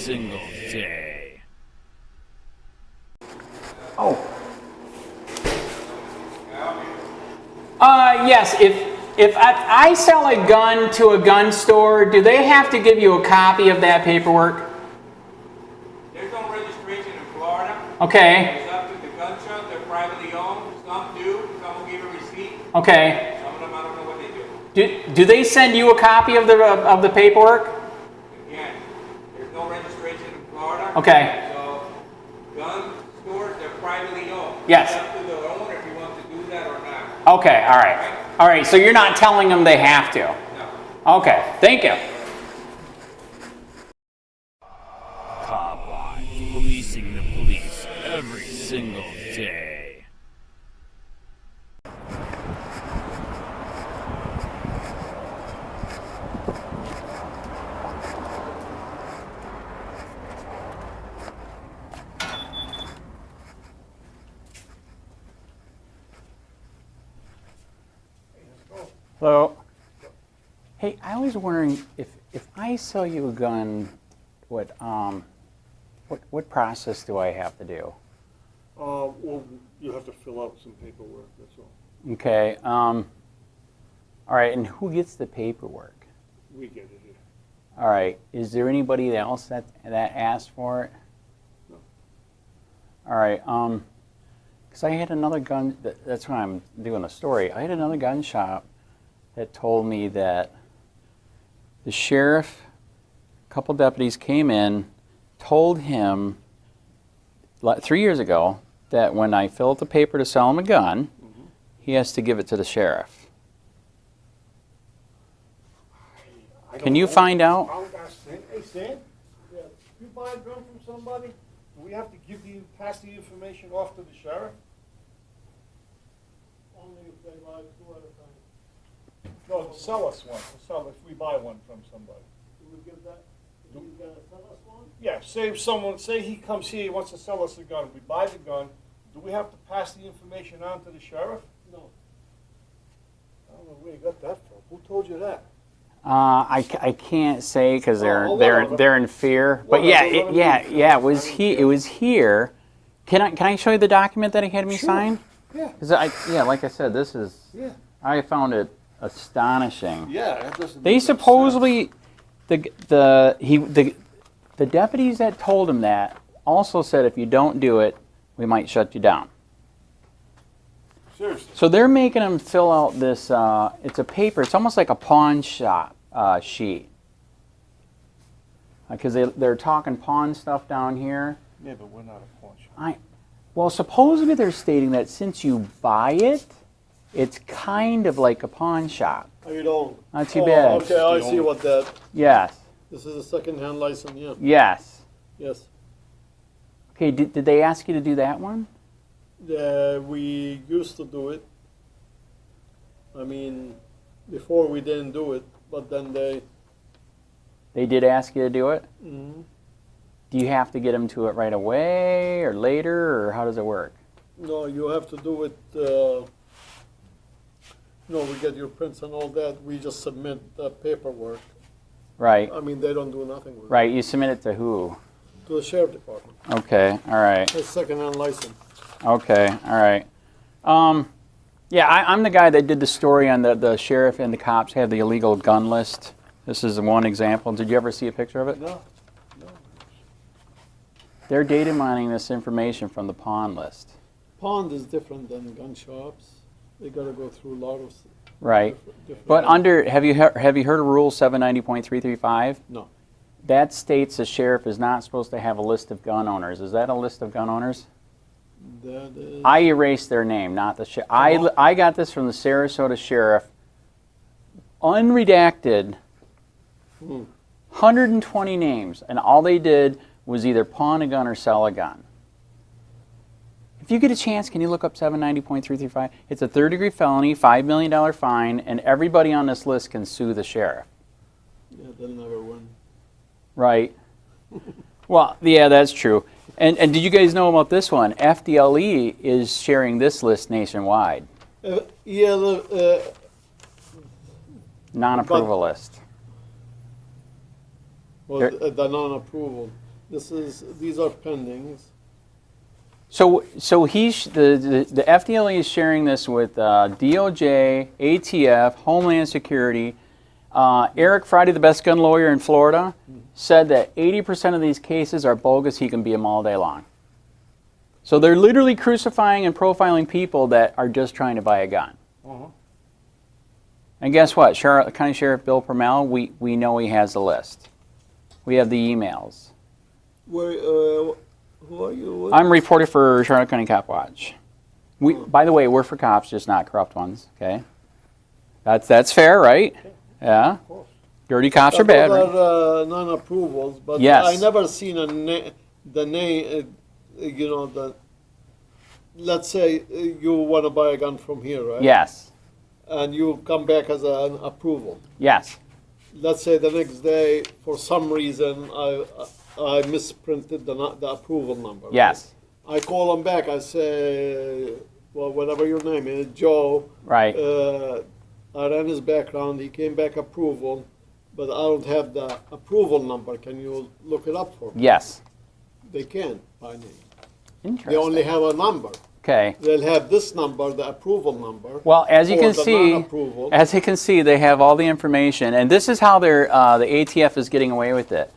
single day. Oh. Yes, if I sell a gun to a gun store, do they have to give you a copy of that paperwork? There's no registration in Florida. Okay. It's up to the gun shop. They're privately owned. Some do. Some will give a receipt. Okay. Some of them, I don't know what they do. Do they send you a copy of the paperwork? Again, there's no registration in Florida. Okay. So, gun stores, they're privately owned. Yes. It's up to the owner if he wants to do that or not. Okay, all right. All right, so you're not telling them they have to? No. Okay, thank you. Cop Watch, policing the police every single day. Hello. Hey, I was wondering if I sell you a gun, what process do I have to do? Well, you have to fill out some paperwork, that's all. Okay. All right, and who gets the paperwork? We get it here. All right. Is there anybody else that asked for it? No. All right. Because I had another gun. That's why I'm doing a story. I had another gun shop that told me that the sheriff, a couple deputies came in, told him 3 years ago that when I fill out the paper to sell him a gun, he has to give it to the sheriff. Can you find out? I'll ask Stan. Hey, Stan, if you buy a gun from somebody, do we have to pass the information off to the sheriff? Only if they buy two at a time. No, sell us one. If we buy one from somebody. Do we give that, if he's gonna sell us one? Yeah, say he comes here, he wants to sell us a gun. We buy the gun. Do we have to pass the information on to the sheriff? No. I don't know where you got that from. Who told you that? I can't say because Oh, they're in fear. But yeah, it was here. Can I show you the document that he had me Sure. sign? Yeah. Because like I said, this is. Yeah. I found it astonishing. Yeah, that doesn't They make sense. supposedly the deputies that told him that also said if you don't do it, we might shut you down. Seriously. So they're making him fill out this. It's a paper. It's almost like a pawn shop sheet. Because they're talking pawn stuff down here. Yeah, but we're not a pawn shop. Well, supposedly they're stating that since you buy it, it's kind of like a pawn shop. How you doing? Not too bad. Okay, I see what that, Yes. this is a second-hand license, yeah. Yes. Yes. Okay, did they ask you to do that one? We used to do it. I mean, before we didn't do it, but then They did ask you to do it? mhm. Do you have to get them to it right away or later, or how does it work? No, you have to do it, we get your prints and all that, we just submit the paperwork. Right. I mean, they don't do nothing with it. Right, you submit it to who? To the sheriff department. Okay, all right. It's second-hand license. Okay, all right. Yeah, I'm the guy that did the story on the sheriff and the cops have the illegal gun list. This is one example. Did you ever see a picture of it? No. They're data mining this information from the pawn list. Pond is different than gun shops. They gotta go through a lot of. Right. different- But have you heard of Rule 790.335? No. That states the sheriff is not supposed to have a list of gun owners. Is that a list of gun owners? That is. I erased their name, not the sheriff. I got this from the Sarasota sheriff, unredacted, 120 names, and all they did was either pawn a gun or sell a gun. If you get a chance, can you look up 790.335? It's a third-degree felony, $5 million fine, and everybody on this list can sue the sheriff. Yeah, they'll never win. Right. Well, yeah, that's true. And did you guys know about this one? FDLE is sharing this list nationwide. Yeah, Non-approval list. the non-approval. These are pendings. So the FDLE is sharing this with DOJ, ATF, Homeland Security. Eric Friday, the best gun lawyer in Florida, said that 80% of these cases are bogus. He can beat them all day long. So they're literally crucifying and profiling people that are just trying to buy a gun. And guess what? Charlotte County Sheriff Bill Permel, we know he has the list. We have the emails. Who are you? I'm a reporter for Charlotte County Cop Watch. By the way, we're for cops, just not corrupt ones. Okay, that's fair, right? Yeah. Dirty cops are bad. Those Right? are non-approvals, but Yes. I never seen the name. Let's say you want to buy a gun from here, right? Yes. And you come back as an approval. Yes. Let's say the next day, for some reason, I misprinted the approval number. Yes. I call them back. I say, well, whatever your name is, Joe. Right. I ran his background. He came back approval, but I don't have the approval number. Can you look it up for me? Yes. They can't by name. Interesting. They only have a number. Okay. They'll have this number, the approval number. Well, as you or can the see, non-approval. as you can see, they have all the information, and this is how the ATF is getting away with it.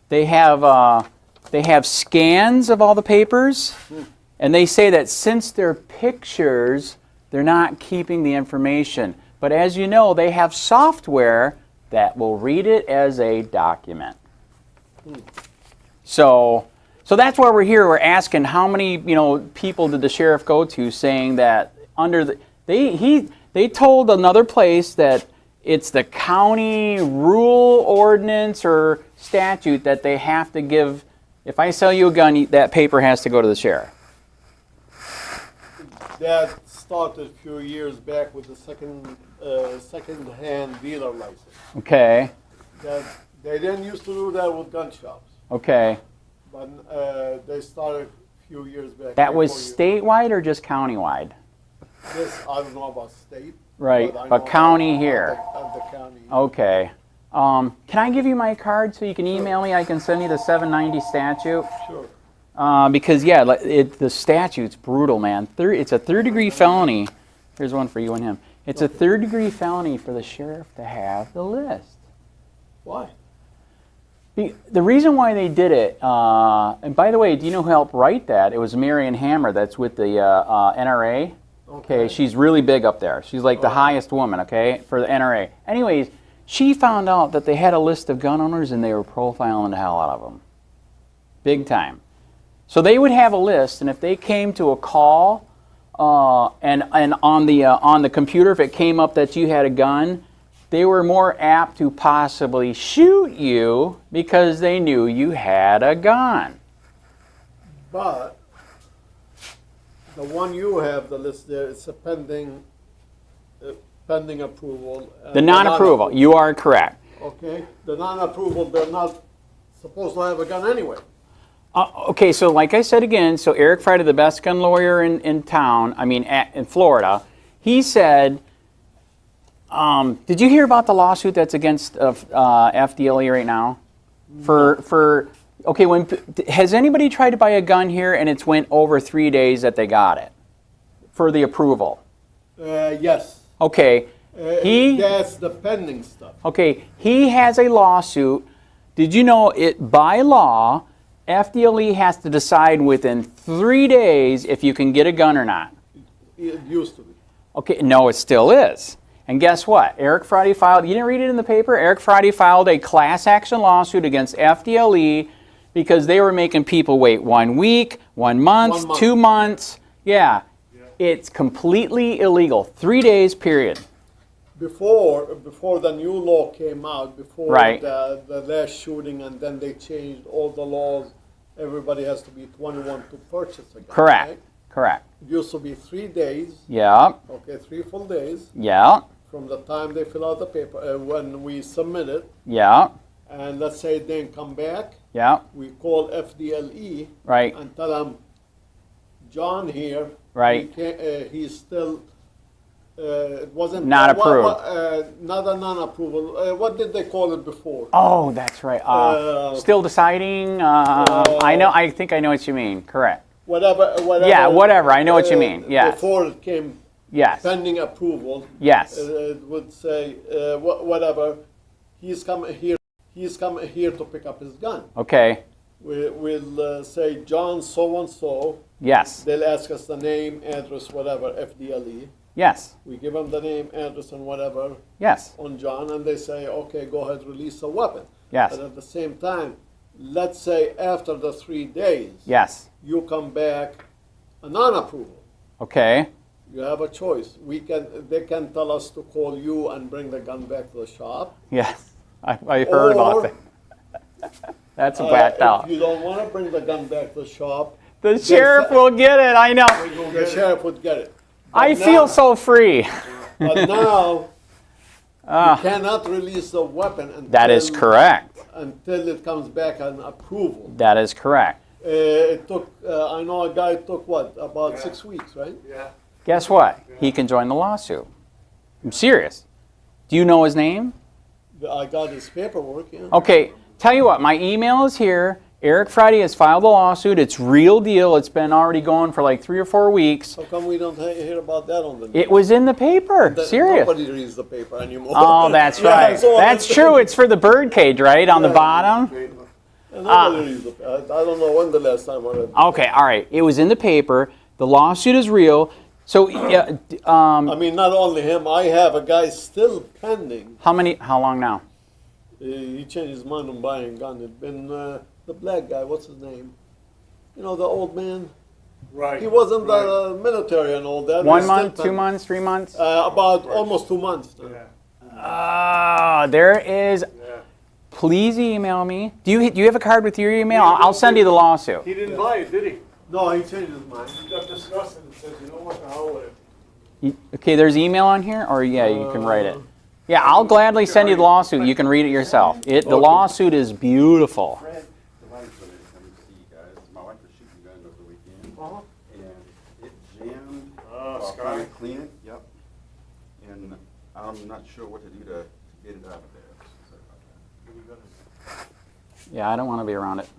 They have scans of all the papers, and they say that since they're pictures, they're not keeping the information. But as you know, they have software that will read it as a document. So that's why we're here. We're asking how many people did the sheriff go to, saying that they told another place that it's the county rule, ordinance, or statute that they have to give. If I sell you a gun, that paper has to go to the sheriff. That started a few years back with the second-hand dealer license. Okay. They didn't used to do that with gun shops, Okay. but they started a few years back. That was 3 or 4 years. statewide or just countywide? This, I don't know about state. Right, I but know county of here. the county. Okay. Can I give you my card so you can email me? I can send you the 790 statute. Sure. Because the statute's brutal, man. It's a third-degree felony. Here's one for you and him. It's a third-degree felony for the sheriff to have the list. Why? The reason why they did it, and by the way, do you know who helped write that? It was Marion Hammer. That's with the NRA. Okay, she's really big up there. She's like the highest woman, okay, for the NRA. Anyways, she found out that they had a list of gun owners and they were profiling the hell out of them. Big time. So they would have a list, and if they came to a call, and on the computer, if it came up that you had a gun, they were more apt to possibly shoot you because they knew you had a gun. But the one you have, the list there, it's a pending approval. The non-approval, you are correct. Okay, the non-approval, they're not supposed to have a gun anyway. Okay, so like I said again, so Eric Friday, the best gun lawyer in in Florida, he said, did you hear about the lawsuit that's against FDLE right now? Has anybody tried to buy a gun here and it's went over 3 days that they got it for the approval? Yes. Okay, That's the pending stuff. okay, he has a lawsuit. Did you know it by law? FDLE has to decide within 3 days if you can get a gun or not. It used to be. Okay, no, it still is. And guess what? Eric Friday filed, you didn't read it in the paper? Eric Friday filed a class action lawsuit against FDLE because they were making people wait 1 week, 1 month, 1 month. 2 months. Yeah, it's completely illegal. 3 days, period. Before the new law came out, before Right. the last shooting, and then they changed all the laws, everybody has to be 21 to purchase a gun. Correct, Right? correct. It used to be 3 days, Yeah, okay, 3 full days yeah, from the time they fill out the paper, when we submit it, yeah, and let's say it didn't come back, yeah, we call FDLE right, and tell them, John here, right. he's still It wasn't Not approved. Not a non-approval. What did they call it before? Oh, that's right. Still deciding. I think I know what you mean. Correct. Whatever. Yeah, whatever. I know what you mean. Yes. Before it came Yes. pending approval. Yes. It would say whatever. He's coming here. He's coming here to pick up his gun. Okay. We'll say John so and so. Yes. They'll ask us the name, address, whatever, FDLE. Yes. We give them the name, address, and whatever Yes. on John, and they say, okay, go ahead, release the weapon. Yes. But at the same time, let's say after the 3 days, Yes. you come back a non-approval. Okay. You have a choice. They can tell us to call you and bring the gun back to the shop. Yes. I heard about that. That's a bad thought. If you don't want to bring the gun back to the shop, The sheriff will get it. I know. the sheriff would get it. I But feel now- so free. But now, you cannot release the weapon until, That is correct. until it comes back an approval. That is correct. It took, I know a guy took what, about 6 weeks, right? Yeah. Guess what? He can join the lawsuit. I'm serious. Do you know his name? I got his paperwork, yeah. Okay. Tell you what. My email is here. Eric Friday has filed a lawsuit. It's real deal. It's been already going for like 3 or 4 weeks. How come we don't hear about that on the news? It was in the paper. Serious. Nobody reads the paper anymore. Oh, that's Yeah, right. so That's true. It's for the bird cage, right, on the bottom? Nobody reads the paper. I don't know when the last time I read it. Okay, all right. It was in the paper. The lawsuit is real. So, I mean, not only him, I have a guy still pending. how long now? He changed his mind on buying a gun. It's been the black guy, what's his name? You know, the old man. Right. He wasn't the military and all that. 1 He's month, still 2 pending. months, 3 months? About almost 2 months now. Yeah. There is. Yeah. Please email me. Do you have a card with your email? I'll send you the lawsuit. He didn't buy it, did he? No, he changed his mind. He got disgusted and says, you know what, the hell with it. Okay, there's email on here, or yeah, you can write it. Yeah, I'll gladly send you the lawsuit. You can read it yourself. The lawsuit is beautiful. The wife was coming to see you guys. My wife was shooting guns over the weekend, and it jammed. While Scotty. trying to clean it. Yep. And I'm not sure what to do to get it out of there. Sorry about that. Yeah, I don't want to be around it.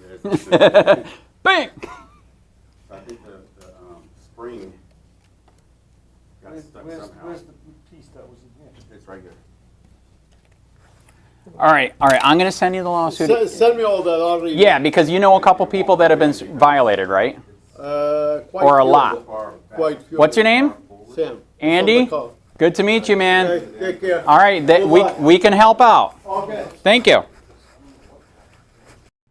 Yeah, it's- Bang! I think the spring got stuck somehow. Where's the piece that was in here? It's right here. All right. I'm going to send you the lawsuit. Send me all that. I'll read. Yeah, because you know a couple people that have been violated, right? Quite Or a few. lot. Quite few. What's your name? Sam. Andy? From the call. Good to meet you, man. Okay, take care. All right, Goodbye. we can help out. Okay. Thank you.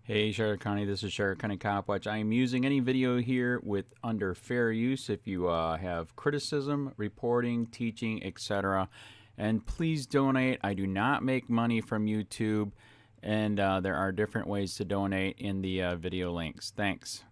Hey, Sheriff County, this is Sheriff County Cop Watch. I am using any video here with under fair use if you have criticism, reporting, teaching, etc. And please donate. I do not make money from YouTube, and there are different ways to donate in the video links. Thanks.